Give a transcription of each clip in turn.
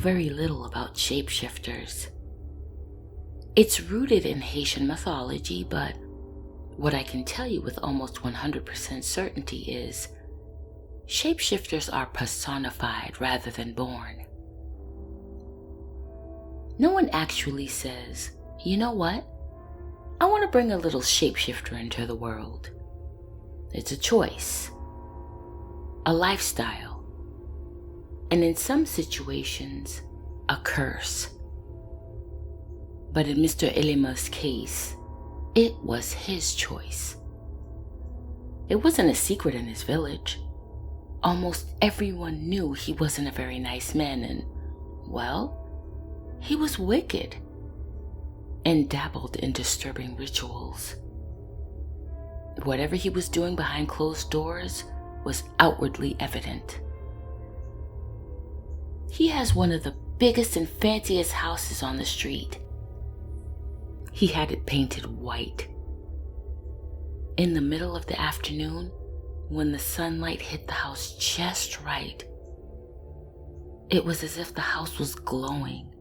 very little about shapeshifters. It's rooted in Haitian mythology, but what I can tell you with almost 100% certainty is shapeshifters are personified rather than born. No one actually says, you know what? I want to bring a little shapeshifter into the world. It's a choice, a lifestyle, and in some situations, a curse. But in Mr. Elema's case, it was his choice. It wasn't a secret in his village. Almost everyone knew he wasn't a very nice man and, well, he was wicked and dabbled in disturbing rituals. Whatever he was doing behind closed doors was outwardly evident. He has one of the biggest and fanciest houses on the street. He had it painted white. In the middle of the afternoon, when the sunlight hit the house just right, it was as if the house was glowing.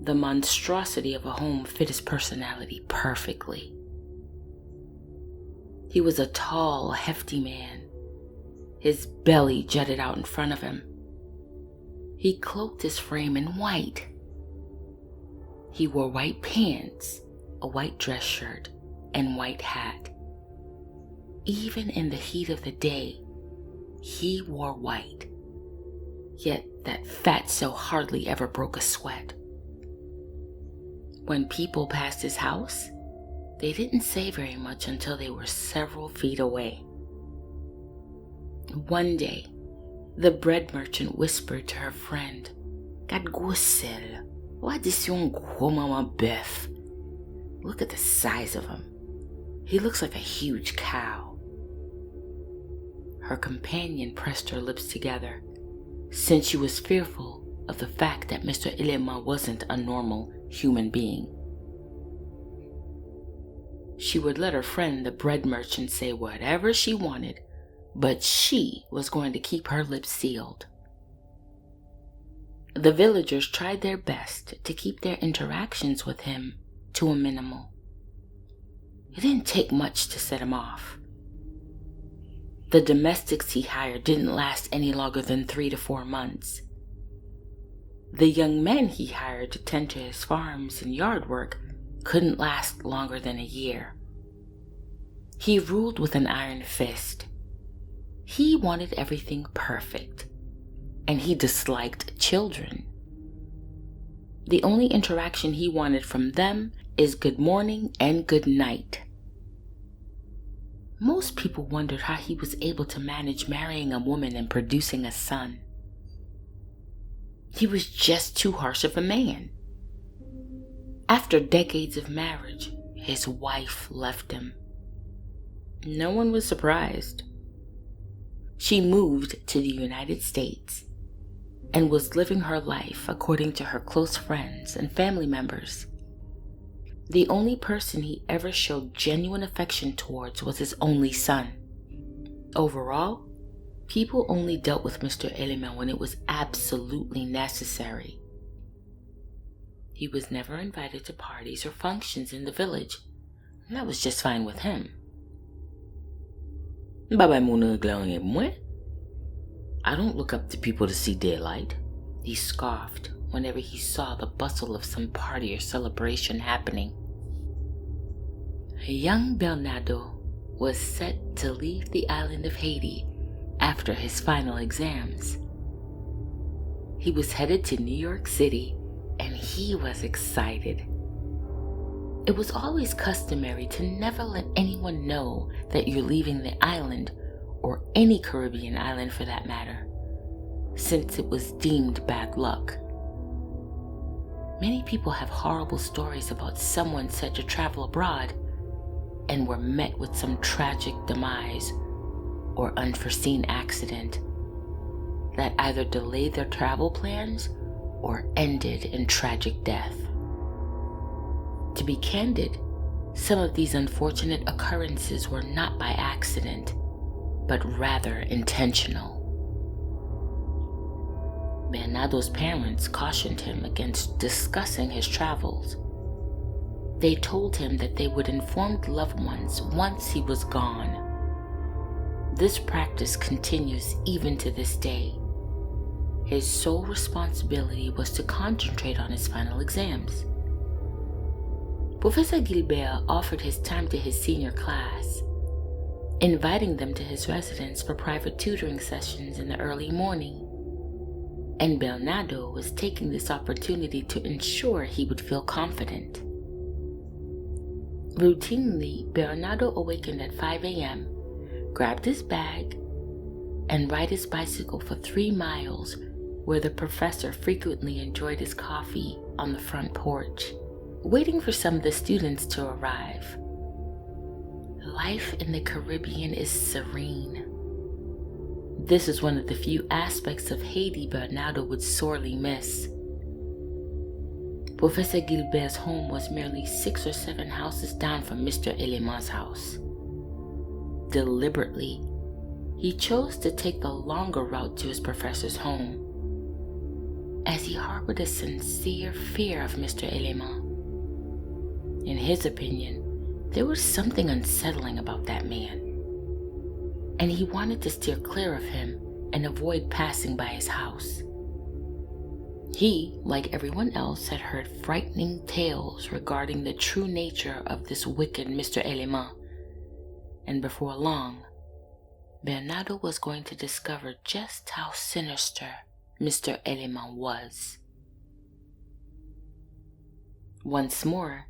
The monstrosity of a home fit his personality perfectly. He was a tall, hefty man. His belly jutted out in front of him. He cloaked his frame in white. He wore white pants, a white dress shirt, and white hat. Even in the heat of the day, he wore white. Yet that fatso hardly ever broke a sweat. When people passed his house, they didn't say very much until they were several feet away. One day, the bread merchant whispered to her friend, "Gadgoussel, what is your gros mama bœuf? Look at the size of him. He looks like a huge cow." Her companion pressed her lips together, since she was fearful of the fact that Mr. Elema wasn't a normal human being. She would let her friend, the bread merchant, say whatever she wanted, but she was going to keep her lips sealed. The villagers tried their best to keep their interactions with him to a minimal. It didn't take much to set him off. The domestics he hired didn't last any longer than 3 to 4 months. The young men he hired to tend to his farms and yard work couldn't last longer than a year. He ruled with an iron fist. He wanted everything perfect, and he disliked children. The only interaction he wanted from them is good morning and good night. Most people wondered how he was able to manage marrying a woman and producing a son. He was just too harsh of a man. After decades of marriage, his wife left him. No one was surprised. She moved to the United States and was living her life according to her close friends and family members. The only person he ever showed genuine affection towards was his only son. Overall, people only dealt with Mr. Elema when it was absolutely necessary. He was never invited to parties or functions in the village, and that was just fine with him. I don't look up to people to see daylight, he scoffed whenever he saw the bustle of some party or celebration happening. Young Bernardo was set to leave the island of Haiti after his final exams. He was headed to New York City, and he was excited. It was always customary to never let anyone know that you're leaving the island, or any Caribbean island for that matter, since it was deemed bad luck. Many people have horrible stories about someone set to travel abroad and were met with some tragic demise or unforeseen accident that either delayed their travel plans or ended in tragic death. To be candid, some of these unfortunate occurrences were not by accident, but rather intentional. Bernardo's parents cautioned him against discussing his travels. They told him that they would inform the loved ones once he was gone. This practice continues even to this day. His sole responsibility was to concentrate on his final exams. Professor Gilbert offered his time to his senior class, inviting them to his residence for private tutoring sessions in the early morning. And Bernardo was taking this opportunity to ensure he would feel confident. Routinely, Bernardo awakened at 5 a.m., grabbed his bag, and ride his bicycle for 3 miles, where the professor frequently enjoyed his coffee on the front porch, waiting for some of the students to arrive. Life in the Caribbean is serene. This is one of the few aspects of Haiti Bernardo would sorely miss. Professor Gilbert's home was merely 6 or 7 houses down from Mr. Element's house. Deliberately, he chose to take the longer route to his professor's home, as he harbored a sincere fear of Mr. Element. In his opinion, there was something unsettling about that man, and he wanted to steer clear of him and avoid passing by his house. He, like everyone else, had heard frightening tales regarding the true nature of this wicked Mr. Element, and before long, Bernardo was going to discover just how sinister Mr. Element was. Once more,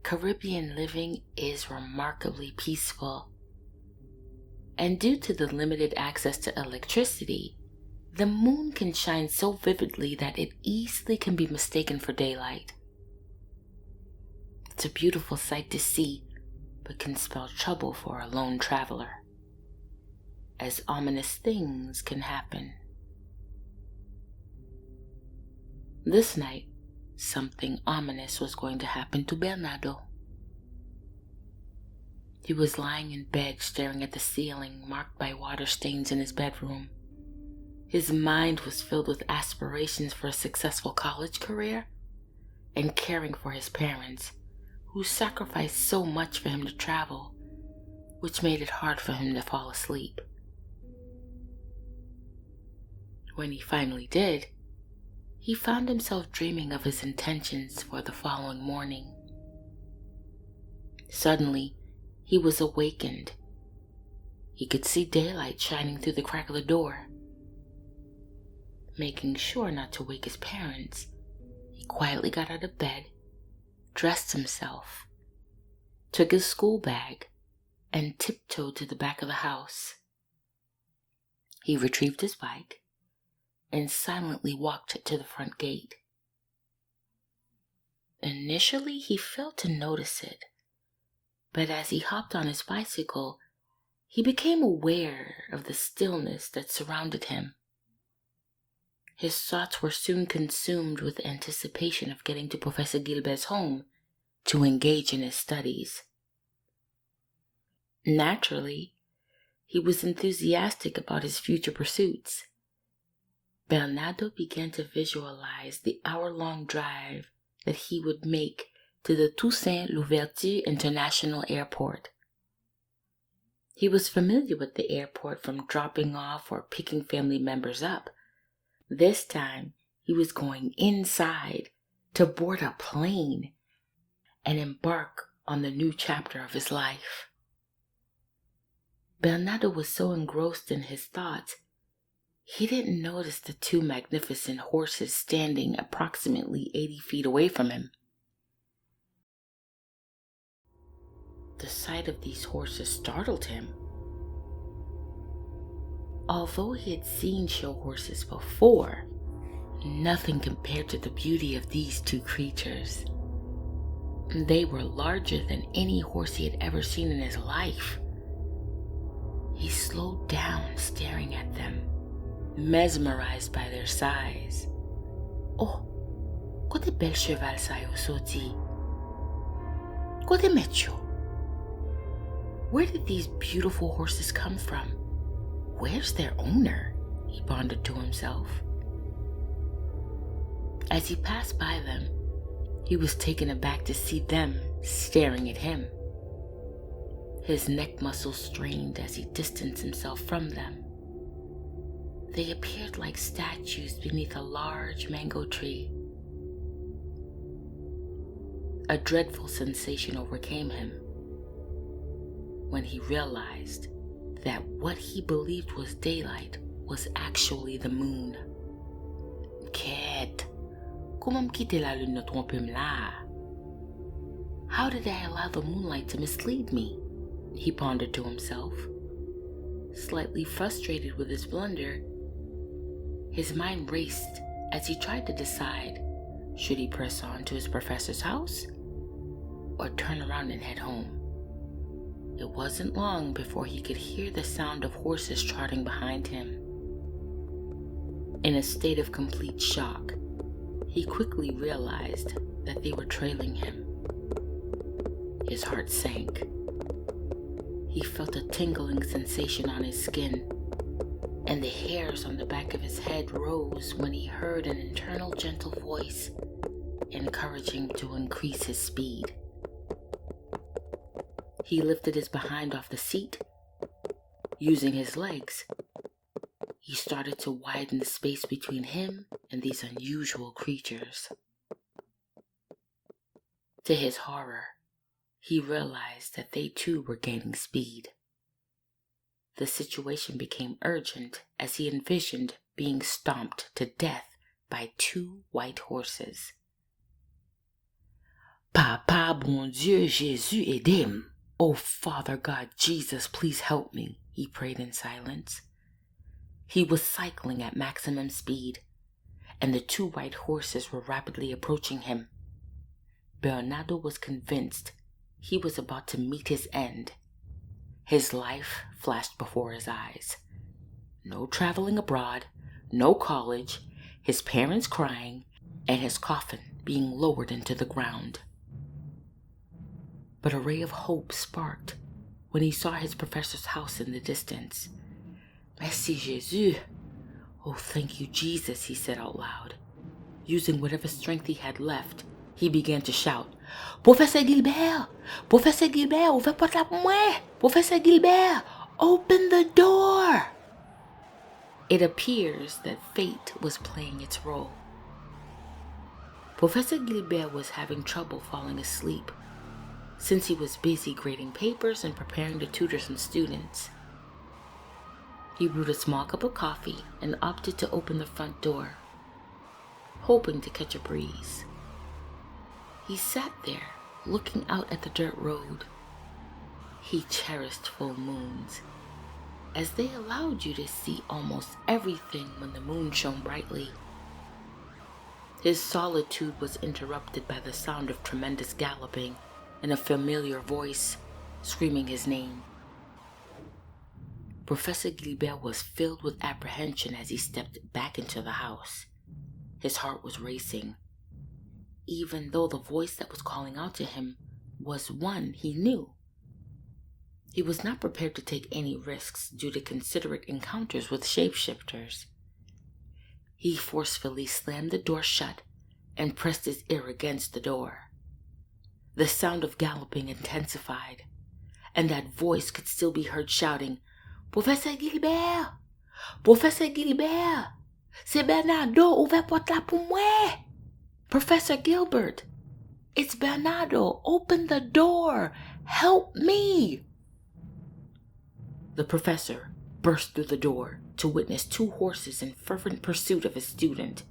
Caribbean living is remarkably peaceful. And due to the limited access to electricity, the moon can shine so vividly that it easily can be mistaken for daylight. It's a beautiful sight to see, but can spell trouble for a lone traveler, as ominous things can happen. This night, something ominous was going to happen to Bernardo. He was lying in bed staring at the ceiling marked by water stains in his bedroom. His mind was filled with aspirations for a successful college career and caring for his parents, who sacrificed so much for him to travel, which made it hard for him to fall asleep. When he finally did, he found himself dreaming of his intentions for the following morning. Suddenly, he was awakened. He could see daylight shining through the crack of the door. Making sure not to wake his parents, he quietly got out of bed, dressed himself, took his school bag, and tiptoed to the back of the house. He retrieved his bike and silently walked to the front gate. Initially, he failed to notice it, but as he hopped on his bicycle, he became aware of the stillness that surrounded him. His thoughts were soon consumed with anticipation of getting to Professor Gilbert's home to engage in his studies. Naturally, he was enthusiastic about his future pursuits. Bernardo began to visualize the hour-long drive that he would make to the Toussaint Louverture International Airport. He was familiar with the airport from dropping off or picking family members up. This time, he was going inside to board a plane and embark on the new chapter of his life. Bernardo was so engrossed in his thoughts, he didn't notice the 2 magnificent horses standing approximately 80 feet away from him. The sight of these horses startled him. Although he had seen show horses before, nothing compared to the beauty of these 2 creatures. They were larger than any horse he had ever seen in his life. He slowed down, staring at them, mesmerized by their size. Oh, kote bel cheval sa yo soti? Kote met yo? Where did these beautiful horses come from? Where's their owner? He pondered to himself. As he passed by them, he was taken aback to see them staring at him. His neck muscles strained as he distanced himself from them. They appeared like statues beneath a large mango tree. A dreadful sensation overcame him when he realized that what he believed was daylight was actually the moon. Quête, comment me quitter la lune ne trompe-me là? How did I allow the moonlight to mislead me? He pondered to himself. Slightly frustrated with his blunder, his mind raced as he tried to decide, should he press on to his professor's house or turn around and head home? It wasn't long before he could hear the sound of horses trotting behind him. In a state of complete shock, he quickly realized that they were trailing him. His heart sank. He felt a tingling sensation on his skin, and the hairs on the back of his head rose when he heard an internal gentle voice encouraging him to increase his speed. He lifted his behind off the seat. Using his legs, he started to widen the space between him and these unusual creatures. To his horror, he realized that they too were gaining speed. The situation became urgent as he envisioned being stomped to death by 2 white horses. Papa, bon Dieu, Jésus, aide-moi. Oh, Father God, Jesus, please help me, he prayed in silence. He was cycling at maximum speed, and the 2 white horses were rapidly approaching him. Bernardo was convinced he was about to meet his end. His life flashed before his eyes. No traveling abroad, no college, his parents crying, and his coffin being lowered into the ground. But a ray of hope sparked when he saw his professor's house in the distance. Merci Jésus. Oh, thank you, Jesus, he said out loud. Using whatever strength he had left, he began to shout, Professor Gilbert! Professor Gilbert, ouvrez porte pour moi! Professor Gilbert, open the door! It appears that fate was playing its role. Professor Gilbert was having trouble falling asleep, since he was busy grading papers and preparing to tutor some students. He brewed a small cup of coffee and opted to open the front door, hoping to catch a breeze. He sat there, looking out at the dirt road. He cherished full moons, as they allowed you to see almost everything when the moon shone brightly. His solitude was interrupted by the sound of tremendous galloping and a familiar voice screaming his name. Professor Gilbert was filled with apprehension as he stepped back into the house. His heart was racing, even though the voice that was calling out to him was one he knew. He was not prepared to take any risks due to considerate encounters with shapeshifters. He forcefully slammed the door shut and pressed his ear against the door. The sound of galloping intensified, and that voice could still be heard shouting, Professor Gilbert! Professor Gilbert! C'est Bernardo, ouvrez porte là pour moi! Professor Gilbert! It's Bernardo! Open the door! Help me! The professor burst through the door to witness 2 horses in fervent pursuit of his student.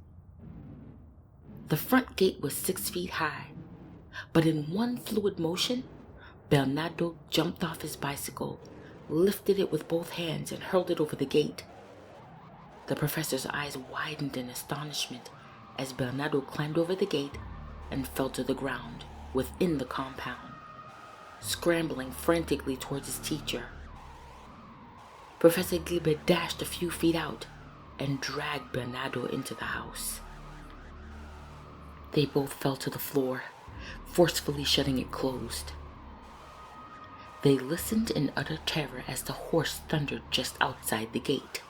The front gate was 6 feet high, but in one fluid motion, Bernardo jumped off his bicycle, lifted it with both hands, and hurled it over the gate. The professor's eyes widened in astonishment as Bernardo climbed over the gate and fell to the ground within the compound, scrambling frantically towards his teacher. Professor Gilbert dashed a few feet out and dragged Bernardo into the house. They both fell to the floor, forcefully shutting it closed. They listened in utter terror as the horse thundered just outside the gate,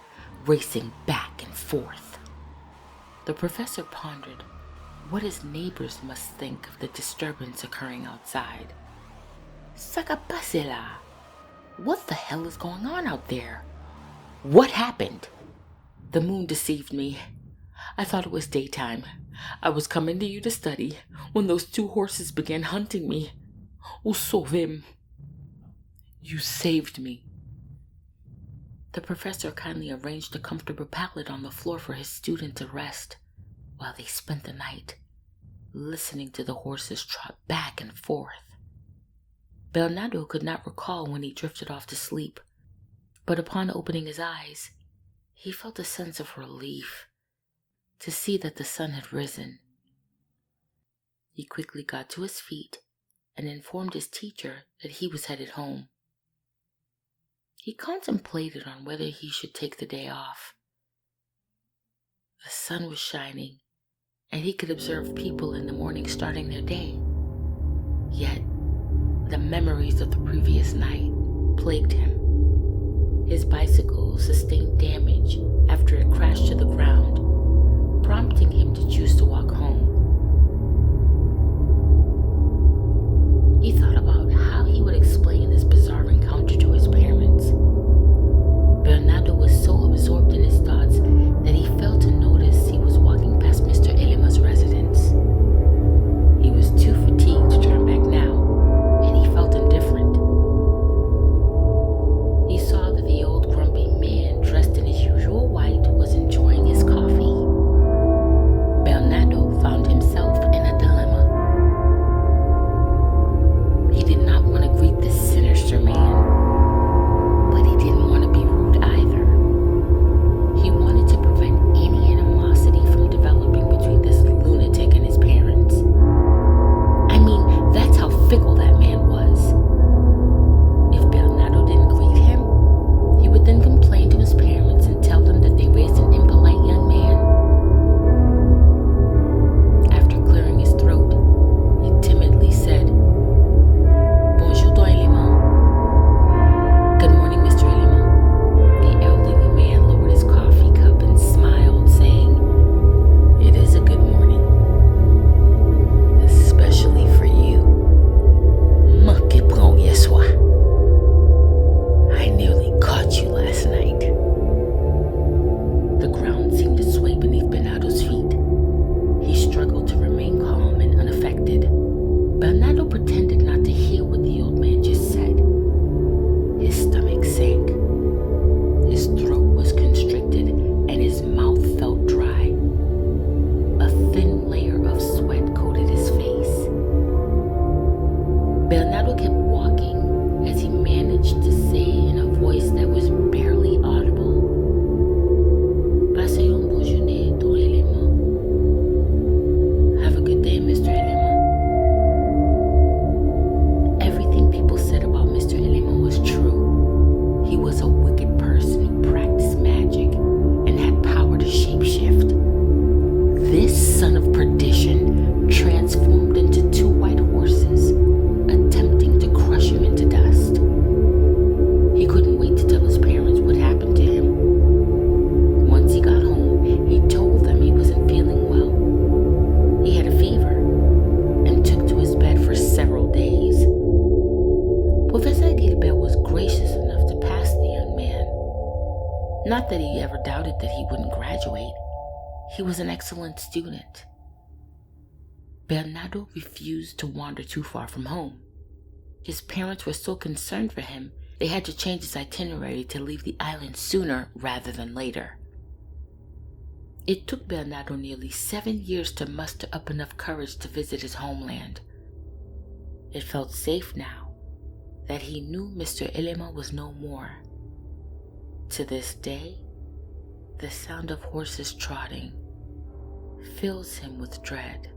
racing back and forth. The professor pondered what his neighbors must think of the disturbance occurring outside. "Ça qu'a passé là? What the hell is going on out there? What happened?" "The moon deceived me. I thought it was daytime. I was coming to you to study when those two horses began hunting me. Vous sauvez. You saved me." The professor kindly arranged a comfortable pallet on the floor for his student to rest while they spent the night listening to the horses trot back and forth. Bernardo could not recall when he drifted off to sleep, but upon opening his eyes, he felt a sense of relief to see that the sun had risen. He quickly got to his feet and informed his teacher that he was headed home. He contemplated on whether he should take the day off. The sun was shining, and he could observe people in the morning starting their day. Yet, the memories of the previous night plagued him. His bicycle sustained damage after it crashed to the ground, prompting him to choose to walk home. He thought about how he would explain this bizarre encounter to his parents. Bernardo was so absorbed in his thoughts that he failed to notice he was walking past Mr. Elema's residence. He was too fatigued to turn back now, and he felt indifferent. He saw that the old grumpy man, dressed in his usual white, was enjoying his coffee. Bernardo found himself in a dilemma. He did not want to greet this sinister man, but he didn't want to be rude either. He wanted to prevent any animosity from developing between this lunatic and his parents. I mean, that's how fickle that man was. If Bernardo didn't greet him, he would then complain to his parents and tell them that they raised an impolite young man. After clearing his throat, he timidly said, "Bonjour, Don Elema." "Good morning, Mr. Elema." The elderly man lowered his coffee cup and smiled, saying, "It is a good morning, especially for you. Que bon hier soir. I nearly caught you last night." The ground seemed to sway beneath Bernardo's feet. He struggled to remain calm and unaffected. Bernardo pretended not to hear what the old man just said. His stomach sank. His throat was constricted and his mouth felt dry. A thin layer of sweat coated his face. Bernardo kept walking as he managed to say in a voice that was barely audible, "Passez une bonne journée, Don Elema." "Have a good day, Mr. Elema." Everything people said about Mr. Elema was true. He was a wicked person who practiced magic and had power to shapeshift. This son of perdition transformed into two white horses, attempting to crush him into dust. He couldn't wait to tell his parents what happened to him. Once he got home, he told them he wasn't feeling well. He had a fever and took to his bed for several days. Professor Gilbert was gracious enough to pass the young man. Not that he ever doubted that he wouldn't graduate. He was an excellent student. Bernardo refused to wander too far from home. His parents were so concerned for him, they had to change his itinerary to leave the island sooner rather than later. It took Bernardo nearly 7 years to muster up enough courage to visit his homeland. It felt safe now that he knew Mr. Elema was no more. To this day, the sound of horses trotting fills him with dread.